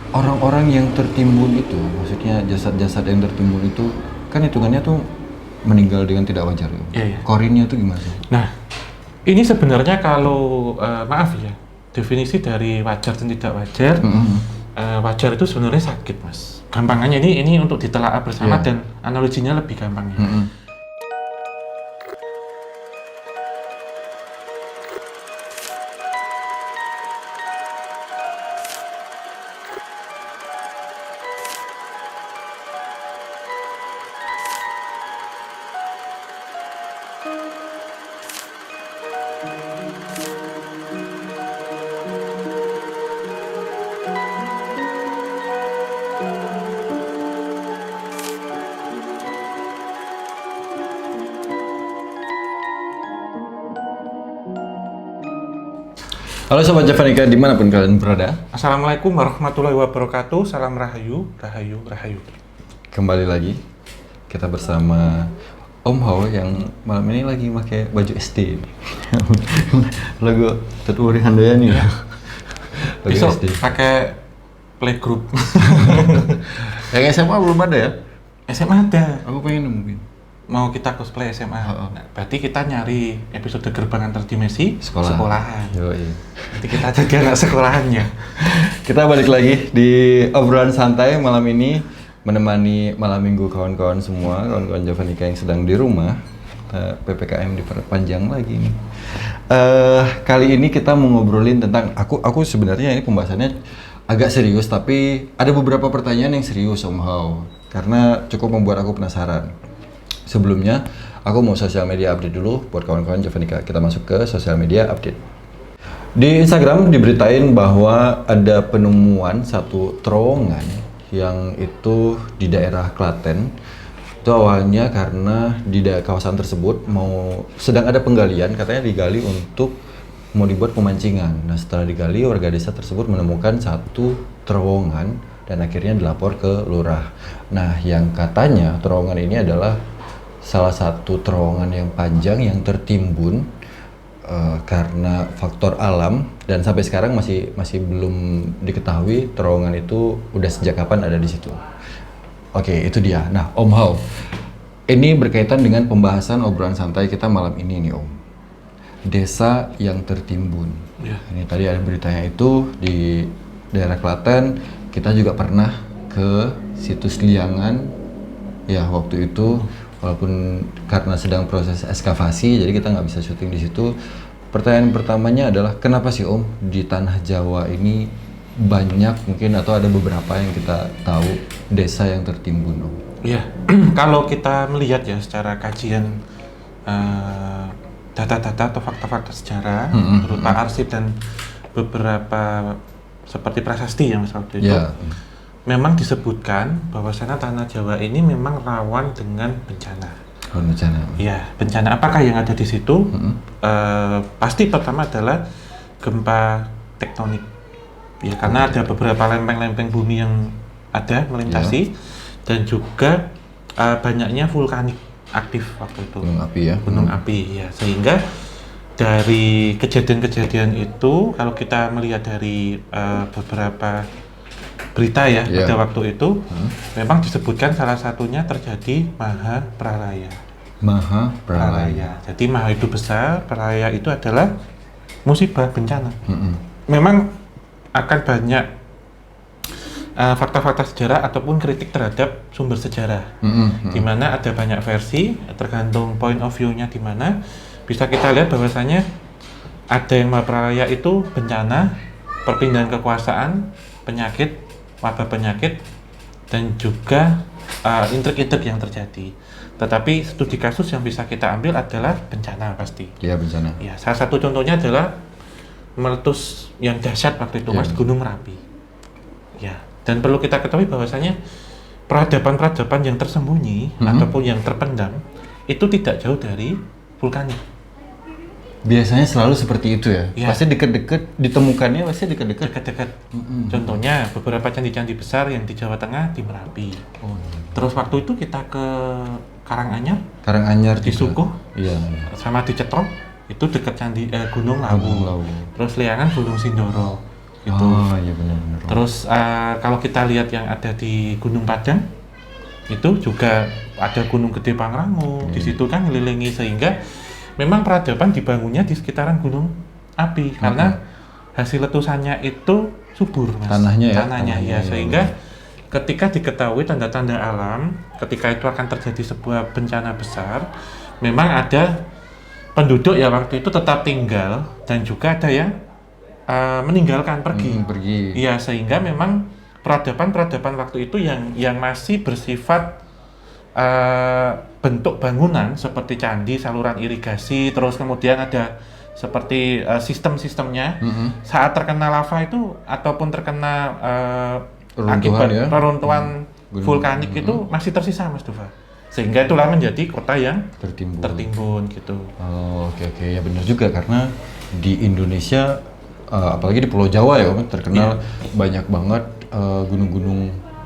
orang-orang yang tertimbun itu, maksudnya jasad-jasad yang tertimbun itu kan hitungannya tuh meninggal dengan tidak wajar ya. Iya, iya. Korinnya tuh gimana sih? Nah, ini sebenarnya kalau maaf ya, definisi dari wajar dan tidak wajar. Wajar itu sebenarnya sakit, Mas. Gampangannya ini untuk ditelaah bersama dan analoginya lebih gampang ya. Halo Sobat Javanika, dimanapun kalian berada. Assalamualaikum warahmatullahi wabarakatuh. Salam rahayu, rahayu, rahayu. Kembali lagi kita bersama Om Hao yang malam ini lagi pakai baju SD. Lagu Tuturi Handayani ya. Lagu Besok SD. pakai playgroup. Yang SMA belum ada ya? SMA ada. Aku pengen mungkin. Mau kita cosplay SMA. Nah, berarti kita nyari episode gerbang antar dimensi sekolahan. Yoi. Nanti kita jadi anak sekolahannya. Kita balik lagi di obrolan santai malam ini, menemani malam minggu kawan-kawan semua, kawan-kawan Javanika yang sedang di rumah. PPKM diperpanjang lagi nih. Kali ini kita mau ngobrolin tentang aku sebenarnya ini pembahasannya agak serius, tapi ada beberapa pertanyaan yang serius Om Hao, karena cukup membuat aku penasaran. Sebelumnya, aku mau sosial media update dulu buat kawan-kawan Javanika. Kita masuk ke sosial media update. Di Instagram diberitain bahwa ada penemuan satu terowongan yang itu di daerah Klaten. Itu awalnya karena di kawasan tersebut sedang ada penggalian, katanya digali untuk mau dibuat pemancingan. Nah, setelah digali, warga desa tersebut menemukan satu terowongan dan akhirnya dilapor ke lurah. Nah, yang katanya terowongan ini adalah salah satu terowongan yang panjang yang tertimbun karena faktor alam, dan sampai sekarang masih belum diketahui terowongan itu udah sejak kapan ada di situ. Oke, itu dia. Nah, Om Hao, ini berkaitan dengan pembahasan obrolan santai kita malam ini nih Om. Desa yang tertimbun. Ya. Ini tadi ada beritanya itu di daerah Klaten. Kita juga pernah ke situs Liangan ya waktu itu. Walaupun karena sedang proses ekskavasi, jadi kita nggak bisa syuting di situ. Pertanyaan pertamanya adalah kenapa sih Om di tanah Jawa ini banyak mungkin atau ada beberapa yang kita tahu desa yang tertimbun Om? Iya, kalau kita melihat ya secara kajian data-data atau fakta-fakta sejarah berupa arsip dan beberapa seperti prasasti yang waktu itu. Memang disebutkan bahwasanya tanah Jawa ini memang rawan dengan bencana. Bencana. Iya, bencana apakah yang ada di situ? Pasti pertama adalah gempa tektonik. Ya, karena ada beberapa lempeng-lempeng bumi yang ada melintasi dan juga banyaknya vulkanik aktif waktu itu. Gunung api ya. Gunung api ya, sehingga dari kejadian-kejadian itu kalau kita melihat dari beberapa berita ya pada waktu itu memang disebutkan salah satunya terjadi Maha Pralaya. Maha Pralaya. Jadi Maha itu besar, Pralaya itu adalah musibah bencana. Memang akan banyak fakta-fakta sejarah ataupun kritik terhadap sumber sejarah, di mana ada banyak versi tergantung point of view-nya di mana. Bisa kita lihat bahwasanya ada yang Maha Pralaya itu bencana, perpindahan kekuasaan, penyakit, wabah penyakit, dan juga intrik-intrik yang terjadi. Tetapi studi kasus yang bisa kita ambil adalah bencana pasti. Iya, bencana. Ya, salah satu contohnya adalah meletus yang dahsyat waktu itu Mas, Gunung Merapi. Ya, dan perlu kita ketahui bahwasanya peradaban-peradaban yang tersembunyi ataupun yang terpendam itu tidak jauh dari vulkanik. Biasanya selalu seperti itu ya? Ya. Pasti deket-deket, ditemukannya pasti deket-deket? Dekat-dekat. Contohnya beberapa candi-candi besar yang di Jawa Tengah di Merapi. Terus waktu itu kita ke Karanganyar, di Sukuh, sama di Cetok, itu dekat candi Gunung Lawu. Terus Liangan Gunung Sindoro. gitu. Oh iya benar-benar. Terus kalau kita lihat yang ada di Gunung Padang itu juga ada Gunung Gede Pangrango, di situ kan ngelilingi, sehingga memang peradaban dibangunnya di sekitaran gunung api karena hasil letusannya itu subur, Mas. Tanahnya ya, sehingga ketika diketahui tanda-tanda alam, ketika itu akan terjadi sebuah bencana besar, memang ada penduduk ya waktu itu tetap tinggal dan juga ada yang meninggalkan pergi. Iya, sehingga memang peradaban waktu itu yang masih bersifat bentuk bangunan seperti candi, saluran irigasi, terus kemudian ada seperti sistem-sistemnya saat terkena lava itu ataupun terkena akibat reruntuhan vulkanik itu masih tersisa, Mas Dova. Sehingga itulah menjadi kota yang tertimbun gitu. Oh, oke ya benar juga, karena di Indonesia apalagi di Pulau Jawa ya terkenal banyak banget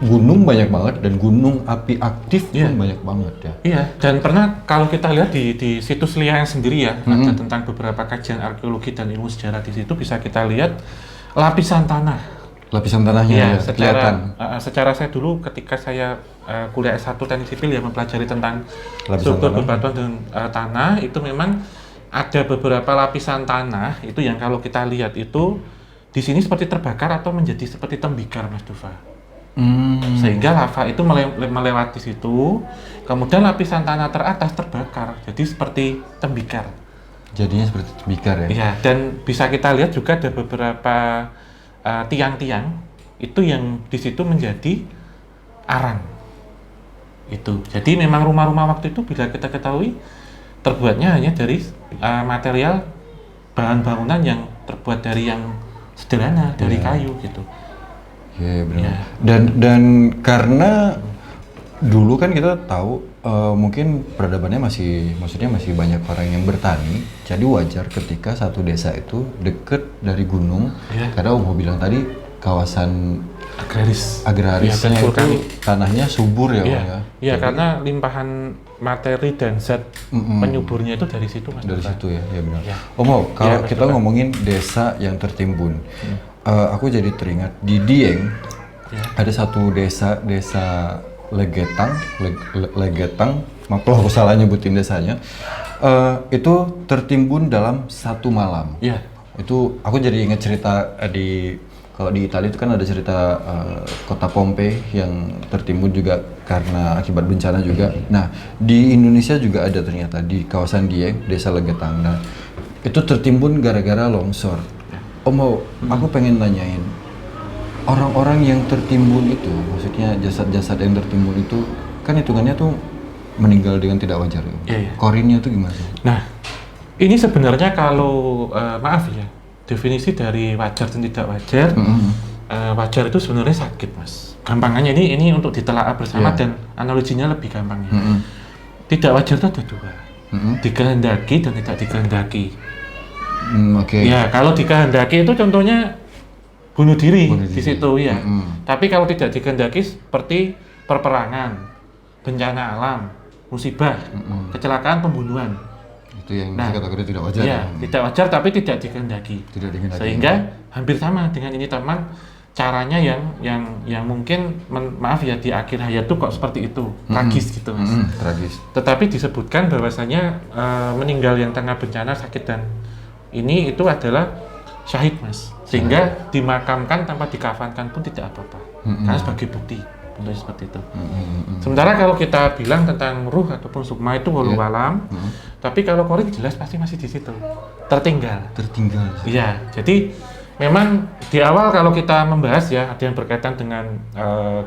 gunung banyak banget dan gunung api aktif pun banyak banget ya. Iya, dan pernah kalau kita lihat di situs Liang sendiri ya, ada tentang beberapa kajian arkeologi dan ilmu sejarah, di situ bisa kita lihat lapisan tanahnya kelihatan. Secara saya dulu ketika saya kuliah S1 Teknik Sipil ya mempelajari tentang struktur bebatuan dan tanah, itu memang ada beberapa lapisan tanah itu yang kalau kita lihat itu di sini seperti terbakar atau menjadi seperti tembikar, Mas Dova. Sehingga lava itu melewati situ, kemudian lapisan tanah teratas terbakar, jadi seperti tembikar. Jadinya seperti tembikar ya? Iya, dan bisa kita lihat juga ada beberapa tiang-tiang itu yang di situ menjadi arang. Itu. Jadi memang rumah-rumah waktu itu bila kita ketahui terbuatnya hanya dari material bahan bangunan yang terbuat dari yang sederhana, dari kayu gitu. Iya benar. Dan karena dulu kan kita tahu mungkin peradabannya masih banyak orang yang bertani, jadi wajar ketika satu desa itu deket dari gunung. Karena Om bilang tadi kawasan agrarisnya itu tanahnya subur ya, Om ya. Iya, karena limpahan materi dan zat penyuburnya itu dari situ, Mas. Dari situ ya benar. Om, kalau kita ngomongin desa yang tertimbun, aku jadi teringat di Dieng ada satu desa Legetang, maaf kalau aku salah nyebutin desanya, itu tertimbun dalam satu malam. Itu aku jadi ingat cerita kalau di Italia itu kan ada cerita kota Pompei yang tertimbun juga karena akibat bencana juga. Nah, di Indonesia juga ada ternyata di kawasan Dieng, desa Legetang. Nah, itu tertimbun gara-gara longsor. Om, aku pengen nanyain, orang-orang yang tertimbun itu, maksudnya jasad-jasad yang tertimbun itu, kan hitungannya tuh meninggal dengan tidak wajar ya? Korinnya tuh gimana sih? Nah, ini sebenarnya kalau, maaf ya, definisi dari wajar dan tidak wajar, wajar itu sebenarnya sakit, Mas. Gampangannya ini untuk ditelaah bersama dan analoginya lebih gampangnya. Tidak wajar itu ada dua, dikehendaki dan tidak dikehendaki. Ya, kalau dikehendaki itu contohnya bunuh diri di situ ya. Tapi kalau tidak dikehendaki seperti peperangan, bencana alam, musibah, kecelakaan, pembunuhan. Itu yang kategori tidak wajar. Iya, tidak wajar tapi tidak dikehendaki. Sehingga hampir sama dengan ini teman, caranya yang mungkin maaf ya di akhir hayat tuh kok seperti itu, tragis gitu, Mas. Tragis. Tetapi disebutkan bahwasanya meninggal yang tengah bencana, sakit dan ini itu adalah syahid, Mas. Sehingga dimakamkan tanpa dikafankan pun tidak apa-apa. Karena sebagai bukti untuk seperti itu. Sementara kalau kita bilang tentang ruh ataupun sukma itu walau alam, tapi kalau korin jelas pasti masih di situ. Tertinggal. Iya, jadi memang di awal kalau kita membahas ya, ada yang berkaitan dengan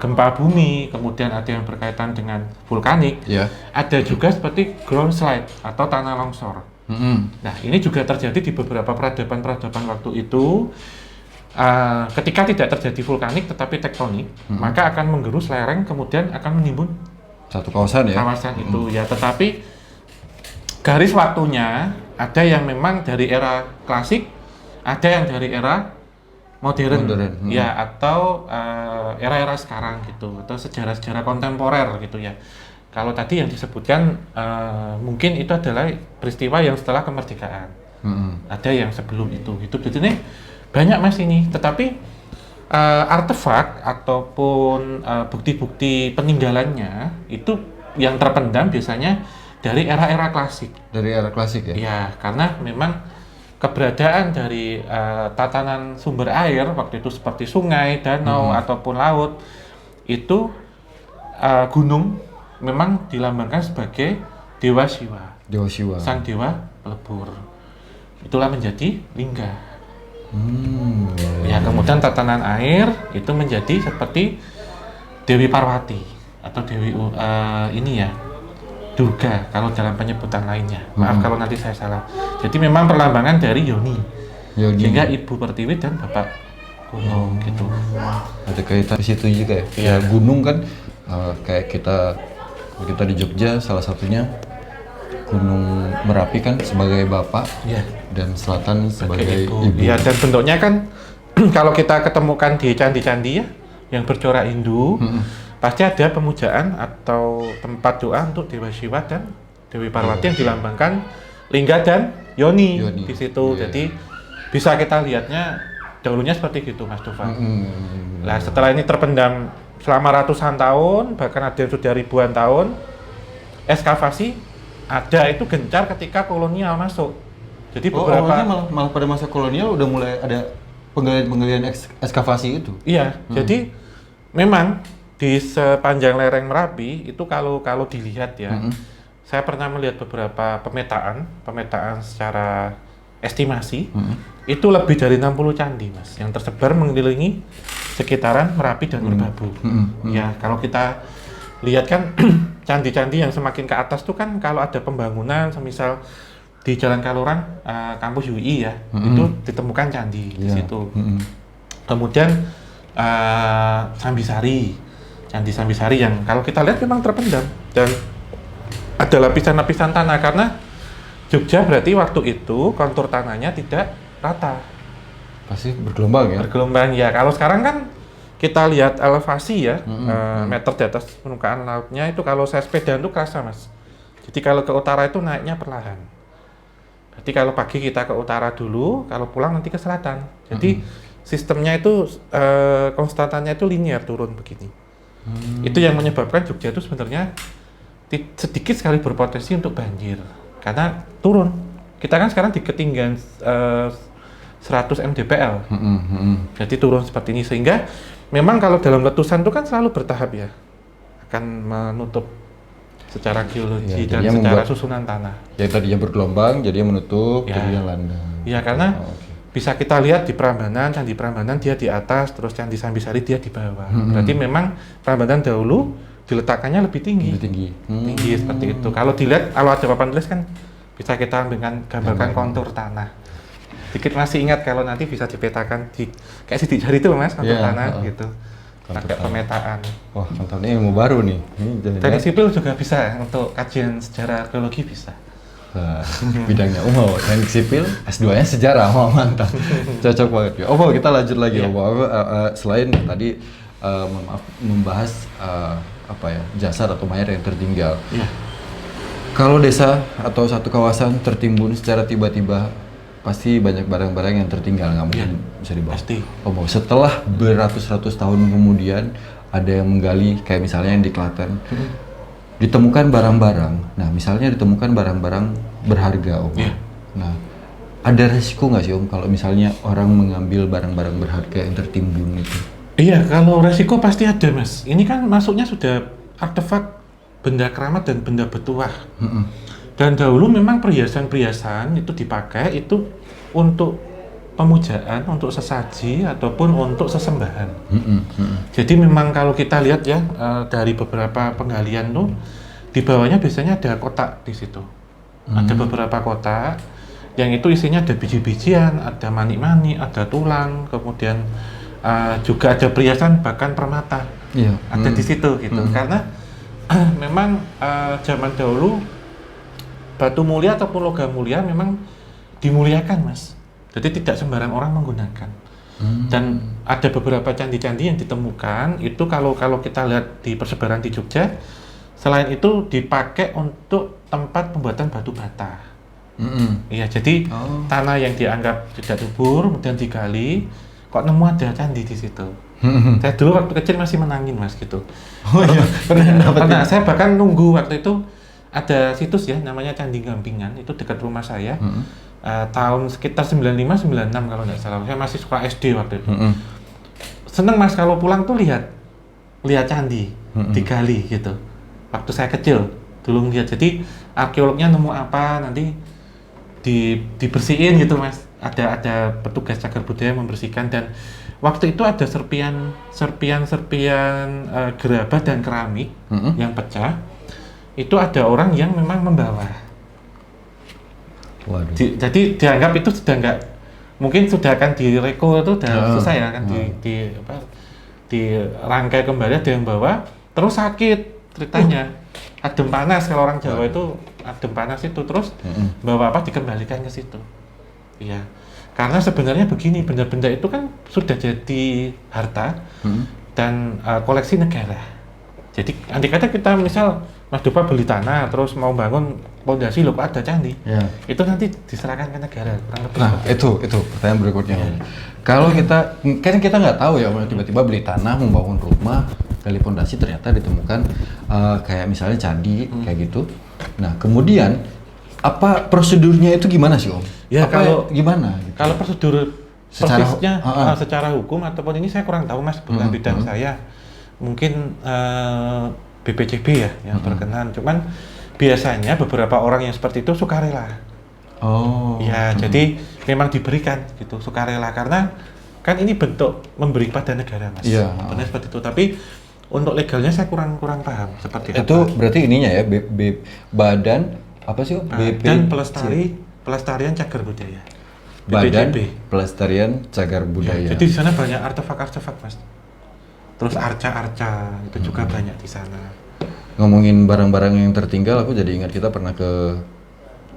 gempa bumi, kemudian ada yang berkaitan dengan vulkanik, ada juga seperti ground slide atau tanah longsor. Nah, ini juga terjadi di beberapa peradaban waktu itu. Ketika tidak terjadi vulkanik tetapi tektonik, maka akan menggerus lereng, kemudian akan menimbun satu kawasan ya. Itu ya, tetapi garis waktunya ada yang memang dari era klasik, ada yang dari era modern. Ya, atau era-era sekarang gitu, atau sejarah-sejarah kontemporer gitu ya. Kalau tadi yang disebutkan mungkin itu adalah peristiwa yang setelah kemerdekaan. Ada yang sebelum itu. Itu jadi banyak Mas ini. Tetapi artefak ataupun bukti-bukti peninggalannya itu yang terpendam biasanya dari era-era klasik. Dari era klasik ya? Ya, karena memang keberadaan dari tatanan sumber air waktu itu seperti sungai, danau ataupun laut itu gunung memang dilambangkan sebagai Dewa Siwa. Dewa Siwa. Sang dewa pelebur. Itulah menjadi lingga. Ya, kemudian tatanan air itu menjadi seperti Dewi Parwati atau Dewi ini ya, Durga kalau dalam penyebutan lainnya. Maaf kalau nanti saya salah. Jadi memang perlambangan dari Yoni. Sehingga Ibu Pertiwi dan Bapak Gunung gitu. Ada kaitan di situ juga ya? Iya. Ya, gunung kan kayak kita di Jogja salah satunya Gunung Merapi kan sebagai bapak, Iya. dan Selatan sebagai ibu. Iya, dan bentuknya kan kalau kita ketemukan di candi-candi ya yang bercorak Hindu, pasti ada pemujaan atau tempat doa untuk Dewa Siwa dan Dewi Parwati yang dilambangkan lingga dan Yoni. Di situ. Iya. Jadi bisa kita lihatnya dahulunya seperti gitu Mas Dufan. Nah, setelah ini terpendam selama ratusan tahun, bahkan ada yang sudah ribuan tahun, ekskavasi ada itu gencar ketika kolonial masuk. Jadi beberapa awalnya malah pada masa kolonial udah mulai ada penggalian ekskavasi itu. Iya, jadi memang di sepanjang lereng Merapi itu kalau dilihat ya, saya pernah melihat beberapa pemetaan secara estimasi, itu lebih dari 60 candi Mas, yang tersebar mengelilingi sekitaran Merapi dan Merbabu. Ya, kalau kita lihat kan candi-candi yang semakin ke atas tuh kan kalau ada pembangunan, semisal di Jalan Kalurang, kampus UI ya, itu ditemukan candi di situ. Kemudian Sambisari, Candi Sambisari yang kalau kita lihat memang terpendam dan ada lapisan-lapisan tanah karena Jogja berarti waktu itu kontur tanahnya tidak rata. Pasti bergelombang ya? Bergelombang ya. Kalau sekarang kan kita lihat elevasi ya, meter di atas permukaan lautnya itu kalau saya sepeda itu kerasa Mas. Jadi kalau ke utara itu naiknya perlahan. Jadi kalau pagi kita ke utara dulu, kalau pulang nanti ke selatan. Jadi sistemnya itu konstantannya itu linear turun begini. Itu yang menyebabkan Jogja itu sebenarnya sedikit sekali berpotensi untuk banjir karena turun. Kita kan sekarang di ketinggian 100 mdpl. Jadi turun seperti ini sehingga memang kalau dalam letusan itu kan selalu bertahap ya, akan menutup secara geologi Ya, dan secara susunan tanah. Yang tadinya bergelombang, jadinya menutup, Ya. jadinya landai. Iya, karena bisa kita lihat di Prambanan, Candi Prambanan dia di atas, terus Candi Sambisari dia di bawah. Berarti memang Prambanan dahulu diletakkannya lebih tinggi. Lebih tinggi. Tinggi seperti itu. Kalau dilihat, kalau ada papan tulis kan bisa kita gambarkan kontur tanah. Dikit masih ingat kalau nanti bisa dipetakan kayak sidik jari itu Mas, kontur tanah gitu. Pakai pemetaan. Wah, mantap, ini ilmu baru nih. Teknik sipil juga bisa untuk kajian sejarah arkeologi bisa. Bidangnya teknik sipil, S2-nya sejarah, mantap. Cocok banget ya. Kita lanjut lagi selain tadi membahas jasad atau mayat yang tertinggal. Kalau desa atau satu kawasan tertimbun secara tiba-tiba, pasti banyak barang-barang yang tertinggal, nggak mungkin bisa dibawa. Pasti. Setelah beratus-ratus tahun kemudian ada yang menggali, kayak misalnya yang di Klaten, ditemukan barang-barang. Nah, misalnya ditemukan barang-barang berharga, Nah, ada resiko nggak sih kalau misalnya orang mengambil barang-barang berharga yang tertimbun itu? Iya, kalau resiko pasti ada Mas. Ini kan masuknya sudah artefak benda keramat dan benda bertuah. Dan dahulu memang perhiasan-perhiasan itu dipakai itu untuk pemujaan, untuk sesaji ataupun untuk sesembahan. Jadi memang kalau kita lihat ya dari beberapa penggalian tuh di bawahnya biasanya ada kotak di situ. Ada beberapa kotak yang itu isinya ada biji-bijian, ada manik-manik, ada tulang, kemudian juga ada perhiasan bahkan permata. Ada di situ gitu. Karena memang zaman dahulu batu mulia ataupun logam mulia memang dimuliakan Mas. Jadi tidak sembarang orang menggunakan. Dan ada beberapa candi-candi yang ditemukan itu kalau kita lihat di persebaran di Jogja, selain itu dipakai untuk tempat pembuatan batu bata. Iya, jadi tanah yang dianggap tidak subur kemudian digali, kok nemu ada candi di situ. Saya dulu waktu kecil masih menangin Mas gitu. Oh iya, Pernah saya bahkan nunggu waktu itu ada situs ya namanya Candi Gampingan itu dekat rumah saya. Tahun sekitar 95-96 kalau nggak salah. Saya masih sekolah SD waktu itu. Seneng Mas kalau pulang tuh lihat candi digali gitu. Waktu saya kecil dulu lihat. Jadi arkeolognya nemu apa nanti dibersihin gitu Mas. Ada petugas cagar budaya membersihkan dan waktu itu ada serpian gerabah dan keramik yang pecah. Itu ada orang yang memang membawa. Waduh. Jadi dianggap itu sudah nggak, mungkin sudah akan direko itu udah selesai ya kan dirangkai kembali ada yang bawa terus sakit ceritanya. Adem panas kalau orang Jawa itu adem panas itu terus bawa apa dikembalikan ke situ. Iya. Karena sebenarnya begini, benda-benda itu kan sudah jadi harta dan koleksi negara. Jadi andai kata kita misal Mas Dupa beli tanah terus mau bangun pondasi loh kok ada candi, itu nanti diserahkan ke negara kurang lebih. Nah itu pertanyaan berikutnya. Kalau kita nggak tahu ya, tiba-tiba beli tanah membangun rumah gali pondasi ternyata ditemukan kayak misalnya candi kayak gitu. Nah kemudian apa prosedurnya itu gimana sih Om? Ya kalau gimana? Gitu? Kalau prosedur persisnya secara hukum ataupun ini saya kurang tahu Mas, bukan bidang saya. Mungkin BPJB ya yang berkenan. Cuman biasanya beberapa orang yang seperti itu sukarela. Oh. Ya, jadi memang diberikan gitu sukarela karena kan ini bentuk memberi pada negara Mas. Iya. Benar seperti itu. Tapi untuk legalnya saya kurang paham seperti itu. Itu berarti ininya ya badan apa sih Om? Badan Pelestarian Cagar Budaya. Badan Pelestarian Cagar Budaya. Ya, jadi di sana banyak artefak Mas. Terus arca itu juga banyak di sana. Ngomongin barang-barang yang tertinggal, aku jadi ingat kita pernah ke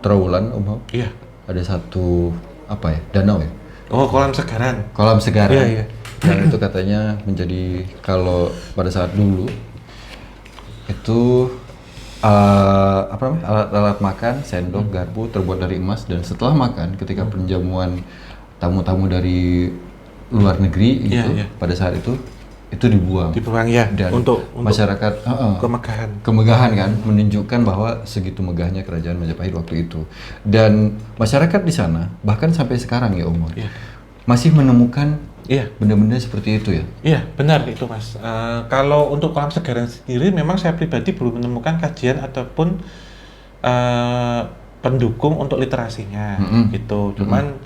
Trowulan, Om. Iya. Ada satu apa ya? Danau ya? Oh, kolam segaran. Kolam segaran. Iya. Dan itu katanya menjadi kalau pada saat dulu itu alat-alat makan, sendok, garpu terbuat dari emas dan setelah makan ketika penjamuan tamu-tamu dari luar negeri gitu pada saat itu dibuang ya dan untuk masyarakat kemegahan kan menunjukkan bahwa segitu megahnya kerajaan Majapahit waktu itu dan masyarakat di sana bahkan sampai sekarang ya Om masih menemukan benda-benda seperti itu ya. Iya benar itu Mas. Kalau untuk kolam segaran sendiri memang saya pribadi belum menemukan kajian ataupun pendukung untuk literasinya gitu. Cuman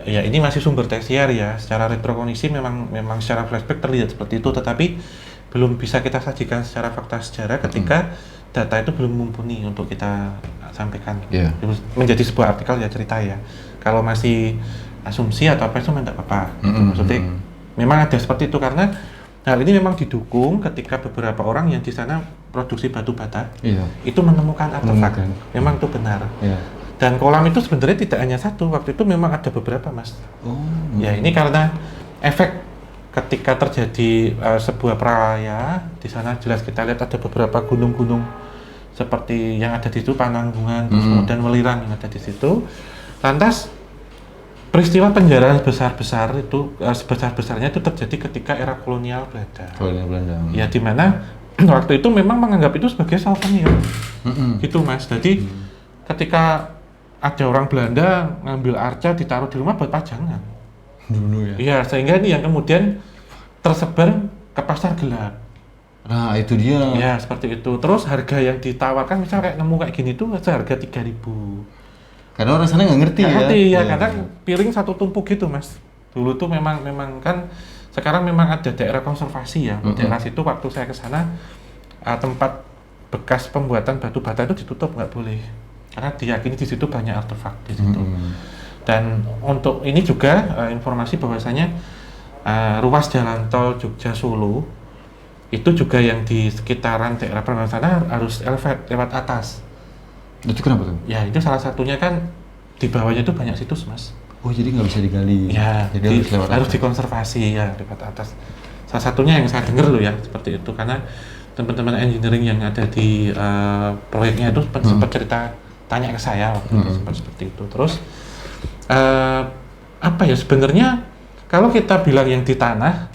ya ini masih sumber tersier ya, secara retrokognisi memang secara flashback terlihat seperti itu, tetapi belum bisa kita sajikan secara fakta sejarah ketika data itu belum mumpuni untuk kita sampaikan. Menjadi sebuah artikel ya cerita ya. Kalau masih asumsi atau apa itu tidak apa-apa. Maksudnya memang ada seperti itu karena hal ini memang didukung ketika beberapa orang yang di sana produksi batu bata itu menemukan artefak. Memang itu benar. Dan kolam itu sebenarnya tidak hanya satu, waktu itu memang ada beberapa Mas. Ya ini karena efek ketika terjadi sebuah praaya, di sana jelas kita lihat ada beberapa gunung-gunung seperti yang ada di situ, Pananggungan, terus kemudian Welirang yang ada di situ. Lantas peristiwa penjarahan besar-besar itu sebesar-besarnya itu terjadi ketika era kolonial Belanda. Ya di mana waktu itu memang menganggap itu sebagai souvenir. Gitu Mas. Jadi ketika ada orang Belanda ngambil arca ditaruh di rumah buat pajangan dulu ya. Iya, sehingga ini yang kemudian tersebar ke pasar gelap. Nah, itu dia. Ya, seperti itu. Terus harga yang ditawarkan misalnya kayak nemu kayak gini tuh seharga 3.000. Karena orang sana nggak ngerti ya. Karena piring satu tumpuk gitu, Mas. Dulu tuh memang kan sekarang memang ada daerah konservasi ya. Daerah situ waktu saya ke sana tempat bekas pembuatan batu bata itu ditutup, nggak boleh. Karena diyakini di situ banyak artefak di situ. Dan untuk ini juga informasi bahwasanya ruas jalan tol Jogja Solo itu juga yang di sekitaran daerah perbatasan sana harus elevate lewat atas. Itu kenapa tuh? Ya itu salah satunya kan di bawahnya itu banyak situs Mas. Oh jadi nggak bisa digali? Ya, jadi harus dikonservasi ya lewat atas. Salah satunya yang saya dengar loh ya seperti itu karena teman-teman engineering yang ada di proyeknya itu sempat cerita tanya ke saya waktu itu sempat seperti itu. Terus apa ya sebenarnya kalau kita bilang yang di tanah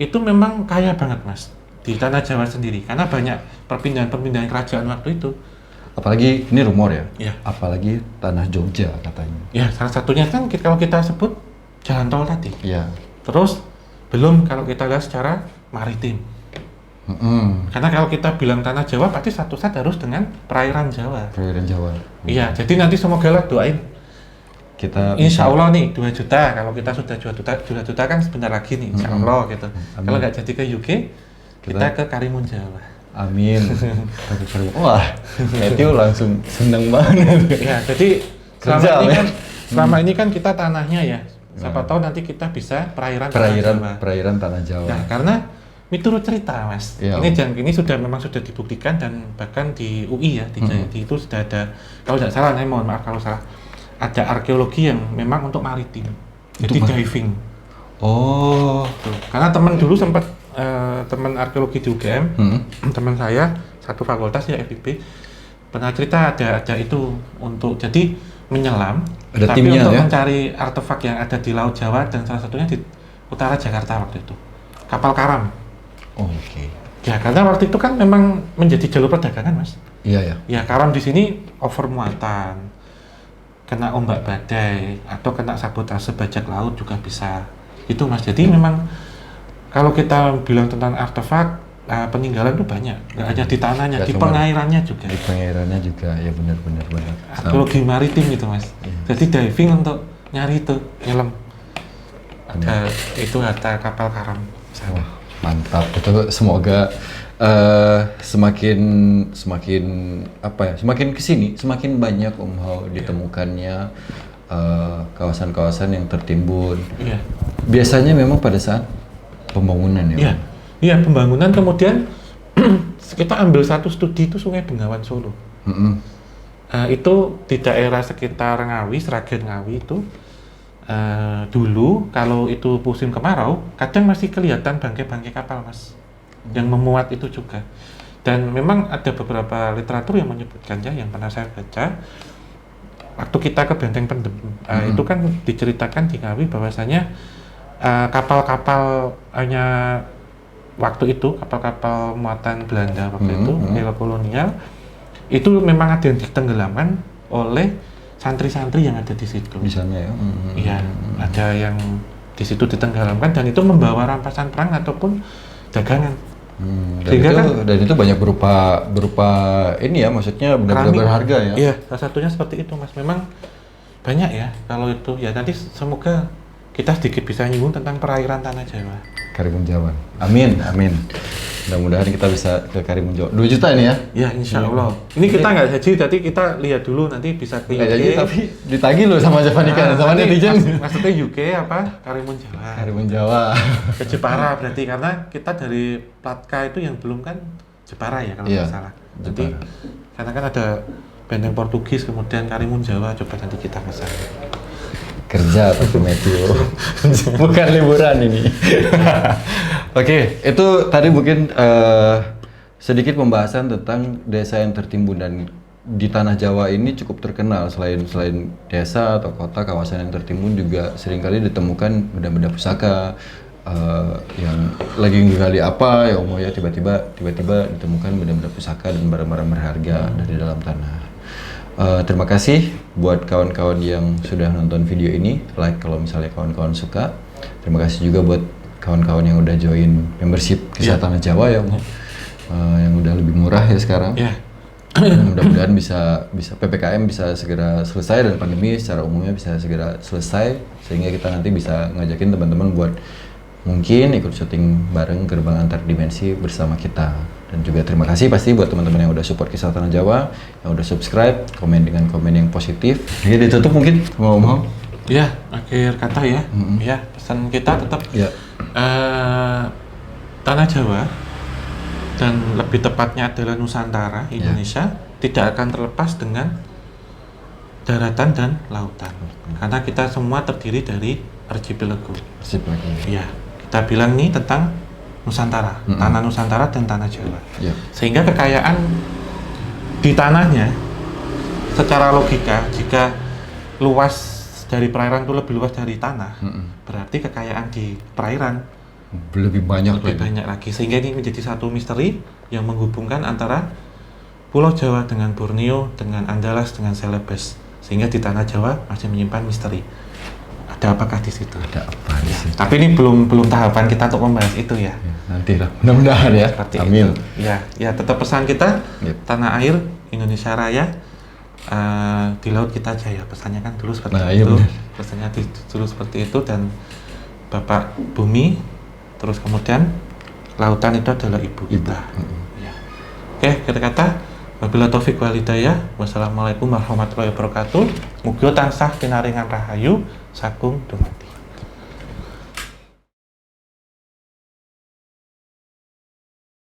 itu memang kaya banget Mas di tanah Jawa sendiri karena banyak perpindahan kerajaan waktu itu. Apalagi ini rumor ya. Iya. Apalagi tanah Jogja katanya. Ya salah satunya kan kalau kita sebut jalan tol tadi. Iya. Terus belum kalau kita lihat secara maritim. Karena kalau kita bilang tanah Jawa pasti satu saat harus dengan perairan Jawa. Perairan Jawa. Iya, jadi nanti semoga lah doain. Kita Insya Allah nih 2 juta, kalau kita sudah 2 juta kan sebentar lagi nih, Insya Allah gitu. Kalau nggak jadi ke UK, kita ke Karimun Jawa. Amin. Wah, Matthew langsung seneng banget. Ya, jadi selama ini kan kita tanahnya ya. Siapa tahu nanti kita bisa perairan tanah Jawa. Nah, karena miturut cerita Mas, ya, ini memang sudah dibuktikan dan bahkan di UI ya, di Jayadi itu sudah ada, kalau tidak salah, mohon maaf kalau salah, ada arkeologi yang memang untuk maritim, jadi diving. Oh. Tuh. Karena teman dulu sempat, teman arkeologi di UGM, teman saya, satu fakultas ya FIB, pernah cerita ada itu untuk, jadi menyelam, ada tapi timnya, untuk ya? mencari artefak yang ada di Laut Jawa dan salah satunya di utara Jakarta waktu itu, kapal karam. Oh, oke. Ya, karena waktu itu kan memang menjadi jalur perdagangan, Mas. Iya, ya. Ya, karam di sini over muatan, kena ombak badai, atau kena sabotase bajak laut juga bisa. Itu, Mas. Jadi memang kalau kita bilang tentang artefak, peninggalan itu banyak. Nggak hanya di tanahnya, di pengairannya juga. Di pengairannya juga, ya benar-benar. Arkeologi maritim itu, Mas. Iya. Jadi diving untuk nyari itu, nyelam. Ada itu harta kapal karam. Wah, mantap. Itu semoga semakin apa ya? Semakin kesini, semakin banyak Om Hao ditemukannya kawasan-kawasan yang tertimbun. Iya. Biasanya memang pada saat pembangunan ya. Iya. Iya, pembangunan kemudian kita ambil satu studi itu Sungai Bengawan Solo. Itu di daerah sekitar Ngawi, Sragen Ngawi itu. Dulu kalau itu musim kemarau kadang masih kelihatan bangkai-bangkai kapal Mas yang memuat itu juga, dan memang ada beberapa literatur yang menyebutkan ya, yang pernah saya baca waktu kita ke Benteng Pendem, itu kan diceritakan di Ngawi bahwasanya kapal-kapal hanya waktu itu kapal-kapal muatan Belanda waktu itu kolonial itu memang ada yang ditenggelamkan oleh santri-santri yang ada di situ. Di sana ya. Iya, ada yang di situ ditenggelamkan dan itu membawa rampasan perang ataupun dagangan. Dan itu banyak berupa ini ya, maksudnya benda-benda berharga ya. Iya, salah satunya seperti itu Mas. Memang banyak ya kalau itu. Ya nanti semoga kita sedikit bisa nyinggung tentang perairan tanah Jawa. Karimun Jawa. Amin. Mudah-mudahan kita bisa ke Karimun Jawa. 2 juta ini ya? Ya, insya Allah. Ini kita nggak jadi, jadi kita lihat dulu nanti bisa ke UK. Nggak jadi, tapi ditagih loh sama Javanica, sama netizen. Maksudnya UK apa? Karimun Jawa. Karimun Jawa. Ke Jepara berarti, karena kita dari plat K itu yang belum kan Jepara ya kalau nggak salah. Jadi, karena kan ada benteng Portugis, kemudian Karimun Jawa, coba nanti kita ke sana. Kerja tapi Matthew, bukan liburan ini. Oke, itu tadi mungkin sedikit pembahasan tentang desa yang tertimbun, dan di tanah Jawa ini cukup terkenal selain desa atau kota, kawasan yang tertimbun juga seringkali ditemukan benda-benda pusaka yang lagi menggali apa ya Om ya, tiba-tiba ditemukan benda-benda pusaka dan barang-barang berharga dari dalam tanah. Terima kasih buat kawan-kawan yang sudah nonton video ini, like kalau misalnya kawan-kawan suka. Terima kasih juga buat kawan-kawan yang udah join membership Kisah Tanah Jawa ya, yang udah lebih murah ya sekarang. Mudah-mudahan bisa PPKM bisa segera selesai dan pandemi secara umumnya bisa segera selesai, sehingga kita nanti bisa ngajakin teman-teman buat mungkin ikut syuting bareng Gerbang Antar Dimensi bersama kita. Dan juga terima kasih pasti buat teman-teman yang udah support Kisah Tanah Jawa, yang udah subscribe, komen dengan komen yang positif. Jadi ditutup mungkin sama Om Hao. Ya, akhir kata ya. Ya, pesan kita tetap Tanah Jawa, dan lebih tepatnya adalah Nusantara Indonesia, tidak akan terlepas dengan daratan dan lautan. Karena kita semua terdiri dari archipelago. Ya, kita bilang nih tentang Nusantara, tanah Nusantara dan tanah Jawa. Sehingga kekayaan di tanahnya secara logika jika luas dari perairan itu lebih luas dari tanah, berarti kekayaan di perairan lebih banyak lebih banyak lagi, sehingga ini menjadi satu misteri yang menghubungkan antara Pulau Jawa dengan Borneo, dengan Andalas, dengan Celebes, sehingga di tanah Jawa masih menyimpan misteri. Ada apakah di situ? Ada apa di situ? Tapi ini belum tahapan kita untuk membahas itu ya. Nanti lah, mudah-mudahan ya. Seperti Amin. itu. Ya tetap pesan kita, tanah air Indonesia Raya, di laut kita jaya. Pesannya kan dulu seperti Nah, itu. iya benar. Pesannya dulu seperti itu, dan Bapak Bumi, terus kemudian lautan itu adalah ibu kita. Ya. Oke, kata-kata wabillahi taufik wal hidayah. Wassalamualaikum warahmatullahi wabarakatuh. Mugi tansah pinaringan rahayu sagung dumadi.